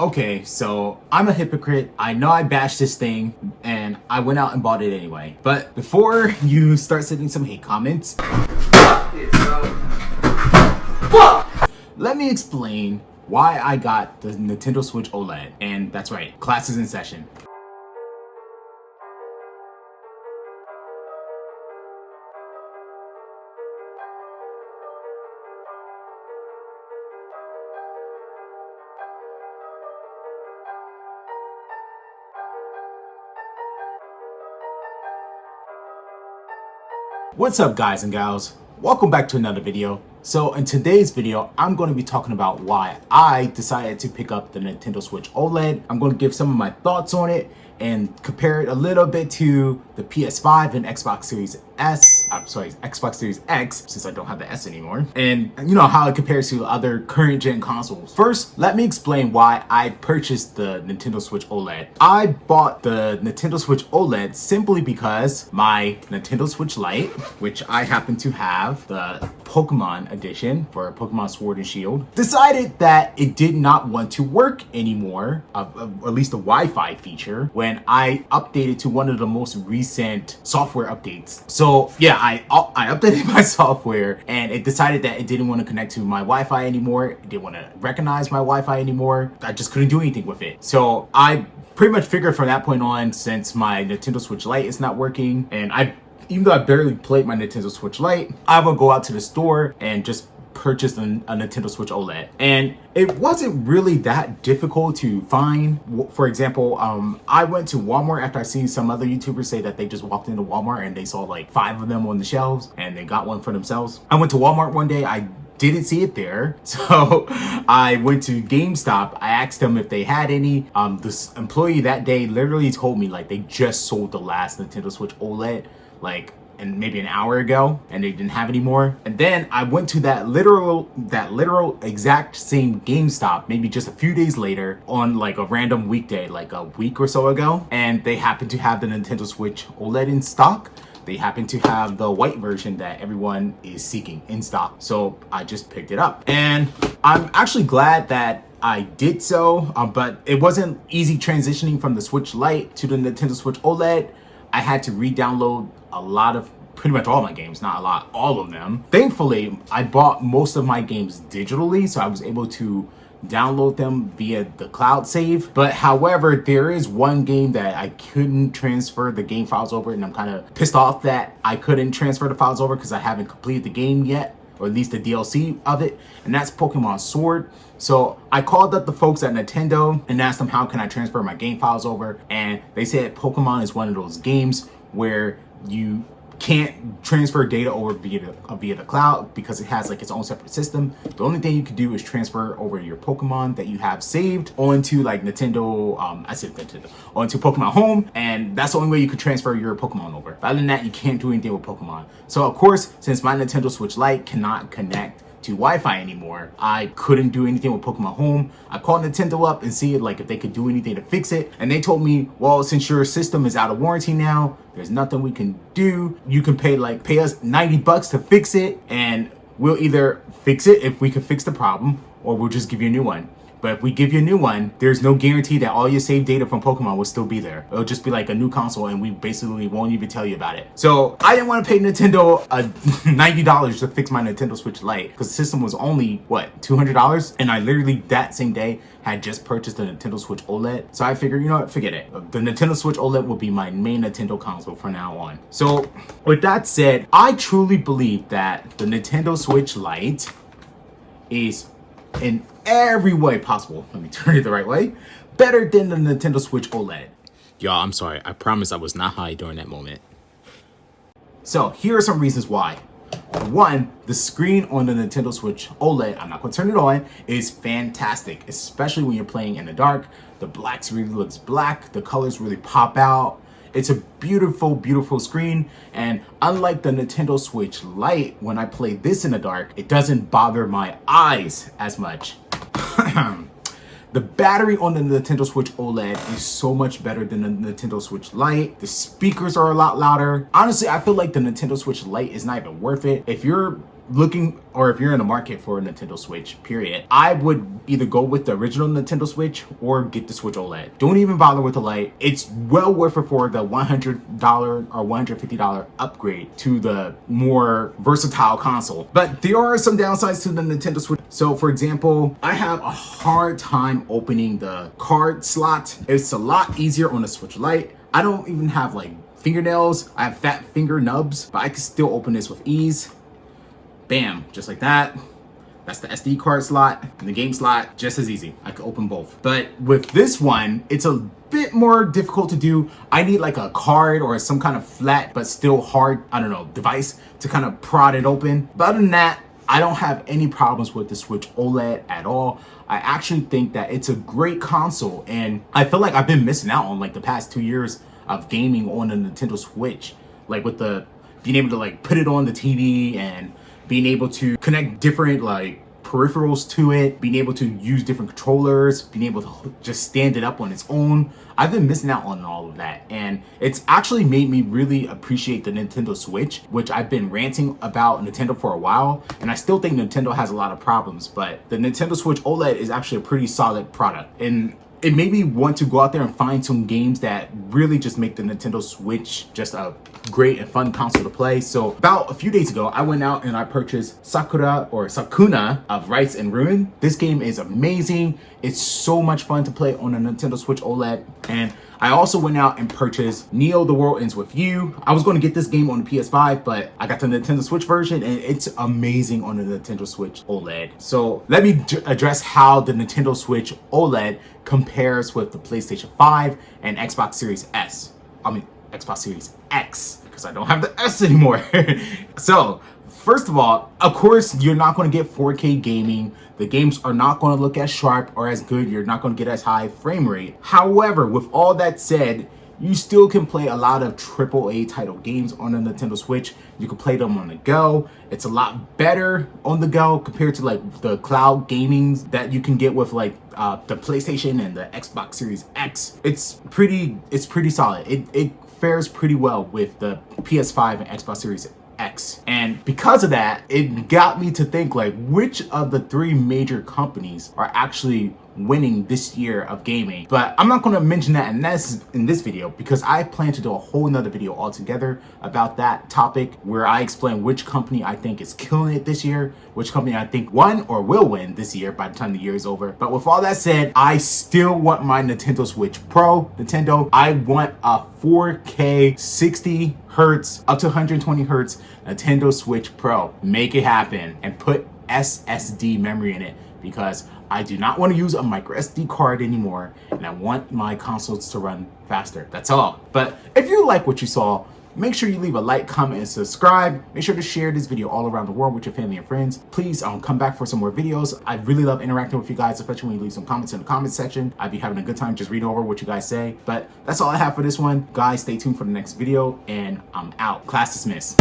Okay, so I'm a hypocrite. I know I bashed this thing and I went out and bought it anyway. But before you start sending some hate comments, let me explain why I got the Nintendo Switch OLED. And that's right, class is in session. What's up, guys and gals? Welcome back to another video. So in today's video, I'm going to be talking about why I decided to pick up the Nintendo Switch OLED. I'm going to give some of my thoughts on it and compare it a little bit to the PS5 and Xbox Series Xbox Series X, since I don't have the S anymore, and you know how it compares to other current gen consoles. First, let me explain why I purchased the Nintendo Switch OLED. I bought the Nintendo Switch OLED simply because my Nintendo Switch Lite, which I happen to have the Pokemon edition for Pokemon Sword and Shield, decided that it did not want to work anymore, at least the Wi-Fi feature, when I updated to one of the most recent software updates. So yeah, I updated my software and it decided that it didn't want to connect to my Wi-Fi anymore. It didn't want to recognize my Wi-Fi anymore. I just couldn't do anything with it. So I pretty much figured from that point on, since my Nintendo Switch Lite is not working, and even though I barely played my Nintendo Switch Lite, I would go out to the store and just purchase a Nintendo Switch OLED. And it wasn't really that difficult to find. For example, I went to Walmart after I seen some other YouTubers say that they just walked into Walmart and they saw like 5 of them on the shelves and they got one for themselves. I went to Walmart one day, I didn't see it there, so I went to GameStop. I asked them if they had any. This employee that day literally told me like they just sold the last Nintendo Switch OLED and maybe an hour ago, and they didn't have any more. And then I went to that literal exact same GameStop maybe just a few days later on like a random weekday, like a week or so ago, and they happened to have the Nintendo Switch OLED in stock. They happen to have the white version that everyone is seeking in stock. So I just picked it up. And I'm actually glad that I did so, but it wasn't easy transitioning from the Switch Lite to the Nintendo Switch OLED. I had to re-download pretty much all my games, not a lot, all of them. Thankfully, I bought most of my games digitally, so I was able to download them via the cloud save. But however, there is one game that I couldn't transfer the game files over, and I'm kind of pissed off that I couldn't transfer the files over because I haven't completed the game yet, or at least the DLC of it, and that's Pokemon Sword. So I called up the folks at Nintendo and asked them how can I transfer my game files over, and they said Pokemon is one of those games where you can't transfer data over via the cloud because it has like its own separate system. The only thing you can do is transfer over your Pokemon that you have saved onto like onto Pokemon Home, and that's the only way you could transfer your Pokemon over. But other than that, you can't do anything with Pokemon. So of course, since my Nintendo Switch Lite cannot connect to Wi-Fi anymore, I couldn't do anything with Pokemon Home. I called Nintendo up and see like if they could do anything to fix it, and they told me, well, since your system is out of warranty now, there's nothing we can do. You can pay us $90 to fix it, and we'll either fix it if we can fix the problem, or we'll just give you a new one. But if we give you a new one, there's no guarantee that all your saved data from Pokemon will still be there. It'll just be like a new console, and we basically won't even tell you about it. So I didn't want to pay Nintendo $90 to fix my Nintendo Switch Lite because the system was only, what, $200? And I literally that same day had just purchased the Nintendo Switch OLED. So I figured, you know what, forget it. The Nintendo Switch OLED will be my main Nintendo console from now on. So with that said, I truly believe that the Nintendo Switch Lite is in every way possible, let me turn it the right way, better than the Nintendo Switch OLED. Y'all, I'm sorry. I promise I was not high during that moment. So here are some reasons why. One, the screen on the Nintendo Switch OLED, I'm not going to turn it on, is fantastic, especially when you're playing in the dark. The blacks really looks black. The colors really pop out. It's a beautiful, beautiful screen, and unlike the Nintendo Switch Lite, when I play this in the dark, it doesn't bother my eyes as much. The battery on the Nintendo Switch OLED is so much better than the Nintendo Switch Lite. The speakers are a lot louder. Honestly, I feel like the Nintendo Switch Lite is not even worth it. If you're looking, or if you're in the market for a Nintendo Switch, period, I would either go with the original Nintendo Switch or get the Switch OLED. Don't even bother with the Lite. It's well worth it for the $100 or $150 upgrade to the more versatile console. But there are some downsides to the Nintendo Switch. So for example, I have a hard time opening the card slot. It's a lot easier on the Switch Lite. I don't even have like fingernails. I have fat finger nubs, but I can still open this with ease. Bam, just like that. That's the SD card slot and the game slot, just as easy. I can open both. But with this one, it's a bit more difficult to do. I need like a card or some kind of flat but still hard, I don't know, device to kind of prod it open. But other than that, I don't have any problems with the Switch OLED at all. I actually think that it's a great console, and I feel like I've been missing out on like the past 2 years of gaming on the Nintendo Switch, like with the being able to like put it on the TV and being able to connect different like peripherals to it, being able to use different controllers, being able to just stand it up on its own. I've been missing out on all of that, and it's actually made me really appreciate the Nintendo Switch, which I've been ranting about Nintendo for a while, and I still think Nintendo has a lot of problems, but the Nintendo Switch OLED is actually a pretty solid product. And it made me want to go out there and find some games that really just make the Nintendo Switch just a great and fun console to play. So about a few days ago, I went out and I purchased Sakuna of Rice and Ruin. This game is amazing. It's so much fun to play on a Nintendo Switch OLED. And I also went out and purchased Neo The World Ends With You. I was going to get this game on the PS5, but I got the Nintendo Switch version and it's amazing on the Nintendo Switch OLED. So let me address how the Nintendo Switch OLED compares with the PlayStation 5 and Xbox Series S. Xbox Series X, because I don't have the S anymore. So first of all, of course, you're not going to get 4K gaming. The games are not going to look as sharp or as good. You're not going to get as high frame rate. However, with all that said, you still can play a lot of AAA title games on the Nintendo Switch. You can play them on the go. It's a lot better on the go compared to like the cloud gamings that you can get with like the PlayStation and the Xbox Series X. It's pretty solid. It fares pretty well with the PS5 and Xbox Series X. And because of that, it got me to think like which of the three major companies are actually winning this year of gaming. But I'm not going to mention that in this video, because I plan to do a whole nother video altogether about that topic where I explain which company I think is killing it this year, which company I think won or will win this year by the time the year is over. But with all that said, I still want my Nintendo Switch Pro. I want a 4K 60 hertz up to 120 hertz Nintendo Switch Pro. Make it happen and put SSD memory in it, because I do not want to use a micro SD card anymore, and I want my consoles to run faster. That's all. But if you like what you saw, make sure you leave a like, comment, and subscribe. Make sure to share this video all around the world with your family and friends. Please come back for some more videos. I really love interacting with you guys, especially when you leave some comments in the comment section. I'd be having a good time just reading over what you guys say. But that's all I have for this one. Guys, stay tuned for the next video, and I'm out. Class dismissed.